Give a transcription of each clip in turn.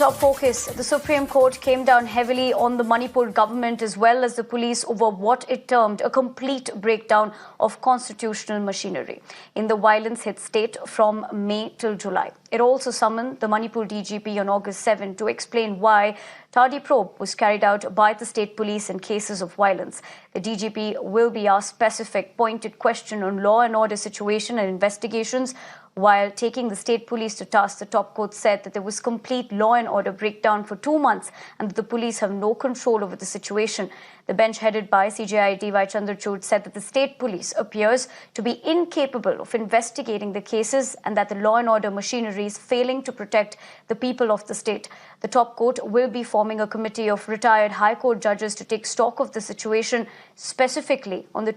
top focus, the Supreme Court came down heavily on the Manipur government as well as the police over what it termed a complete breakdown of constitutional machinery in the violence-hit state from May till July. It also summoned the Manipur DGP on August 7 to explain why tardy probe was carried out by the state police in cases of violence. The DGP will be asked specific pointed question on law and order situation and investigations. While taking the state police to task, the top court said that there was complete law and order breakdown for 2 months and that the police have no control over the situation. The bench headed by CJI D.Y. Chandrachud said that the state police appears to be incapable of investigating the cases and that the law and order machinery is failing to protect the people of the state. The top court will be forming a committee of retired High Court judges to take stock of the situation, specifically on the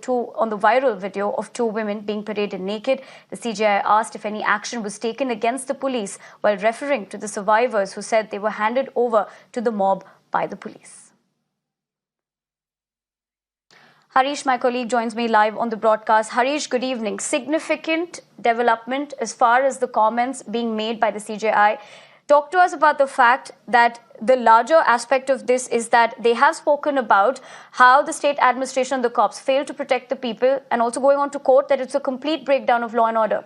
viral video of 2 women being paraded naked. The CJI asked if any action was taken against the police while referring to the survivors who said they were handed over to the mob by the police. Harish, my colleague, joins me live on the broadcast. Harish, good evening. Significant development as far as the comments being made by the CJI. Talk to us about the fact that the larger aspect of this is that they have spoken about how the state administration and the cops failed to protect the people, and also going on to court that it's a complete breakdown of law and order.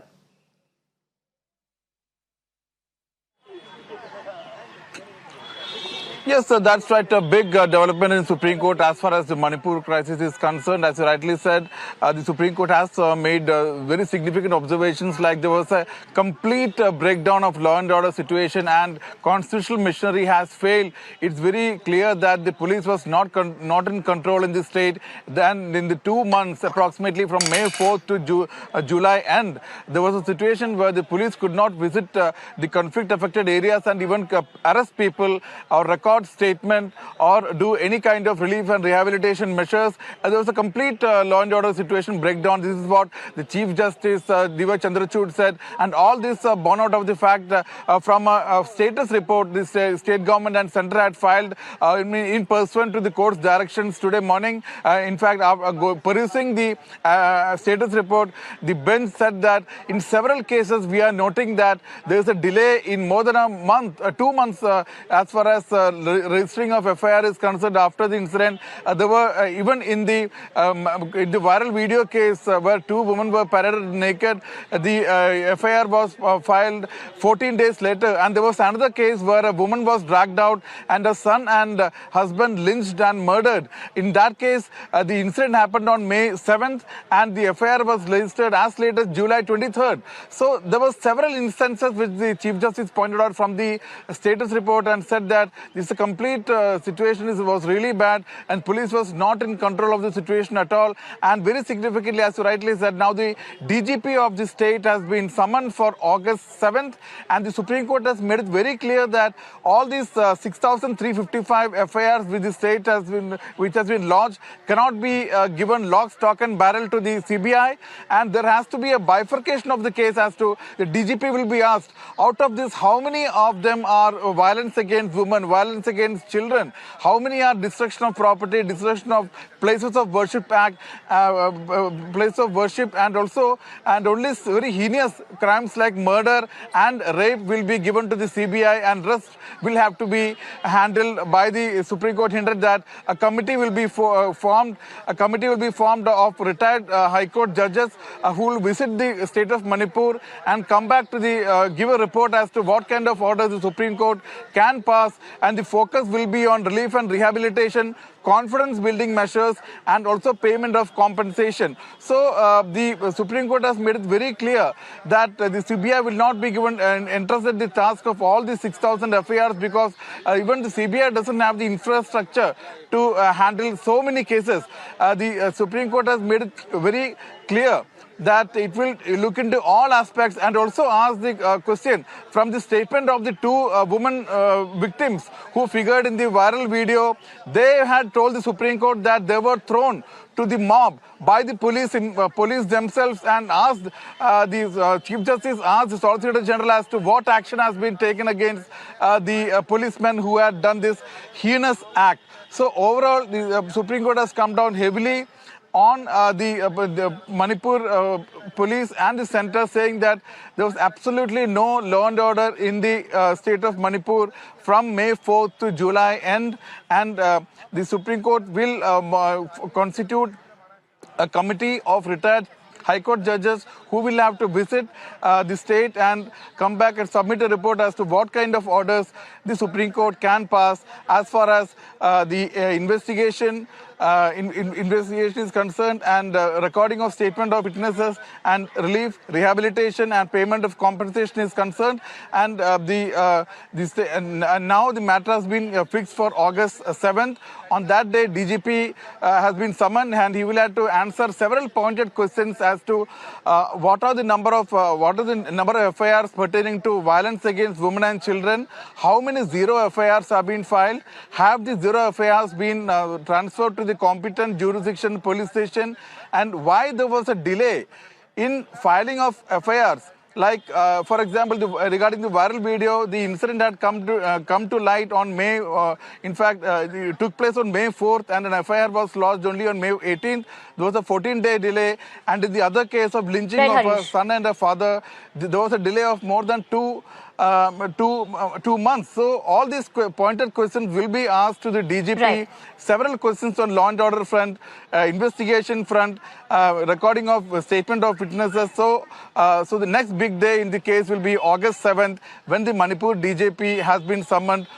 Yes, that's right. A big development in Supreme Court as far as the Manipur crisis is concerned. As you rightly said, the Supreme Court has made very significant observations, like there was a complete breakdown of law and order situation and constitutional machinery has failed. It's very clear that the police was not in control in the state. Then in the 2 months, approximately from May 4th to July end, there was a situation where the police could not visit the conflict-affected areas and even arrest people or record statement or do any kind of relief and rehabilitation measures. There was a complete law and order situation breakdown. This is what the Chief Justice D.Y. Chandrachud said, and all this born out of the fact from a status report the state government and centre had filed in pursuant to the court's directions today morning. In fact, perusing the status report, the bench said that in several cases we are noting that there is a delay in more than a month, 2 months as far as registering of FIR is concerned after the incident. There were even in the viral video case where 2 women were paraded naked, the FIR was filed 14 days later, and there was another case where a woman was dragged out and her son and husband lynched and murdered. In that case, the incident happened on May 7th and the FIR was registered as late as July 23rd. So there were several instances which the Chief Justice pointed out from the status report and said that this complete situation was really bad and police was not in control of the situation at all. And very significantly, as you rightly said, now the DGP of the state has been summoned for August 7th, and the Supreme Court has made it very clear that all these 6,355 FIRs with the state which has been lodged cannot be given lock, stock and barrel to the CBI, and there has to be a bifurcation of the case as to the DGP will be asked, out of this, how many of them are violence against women, violence against children, how many are destruction of property, destruction of places of worship act, place of worship, and only very heinous crimes like murder and rape will be given to the CBI, and rest will have to be handled by the Supreme Court. Hinted that a committee will be formed. A committee will be formed of retired High Court judges who will visit the state of Manipur and come back to the give a report as to what kind of orders the Supreme Court can pass, and the focus will be on relief and rehabilitation, confidence building measures, and also payment of compensation. So the Supreme Court has made it very clear that the CBI will not be given entrusted the task of all the 6,000 FIRs because even the CBI doesn't have the infrastructure to handle so many cases. The Supreme Court has made it very clear that it will look into all aspects and also ask the question from the statement of the 2 women victims who figured in the viral video. They had told the Supreme Court that they were thrown to the mob by the police themselves, and asked the Chief Justice asked the Solicitor General as to what action has been taken against the policemen who had done this heinous act. So overall, the Supreme Court has come down heavily on the Manipur police and the center, saying that there was absolutely no law and order in the state of Manipur from May 4th to July end, and the Supreme Court will constitute a committee of retired High Court judges who will have to visit the state and come back and submit a report as to what kind of orders the Supreme Court can pass as far as the investigation is concerned, and recording of statement of witnesses and relief, rehabilitation and payment of compensation is concerned. And now the matter has been fixed for August 7th. On that day, DGP has been summoned, and he will have to answer several pointed questions as to what is the number of FIRs pertaining to violence against women and children, how many zero FIRs have been filed, have the zero FIRs been transferred to the competent jurisdiction police station, and why there was a delay in filing of FIRs. Like, for example, regarding the viral video, the incident had come to light on May. In fact, it took place on May 4th, and an FIR was lodged only on May 18th. There was a 14-day delay. And in the other case of lynching of a son and a father, there was a delay of more than 2 months. So all these pointed questions will be asked to the DGP. Right. Several questions on law and order front, investigation front, recording of statement of witnesses. So the next big day in the case will be August 7th, when the Manipur DGP has been summoned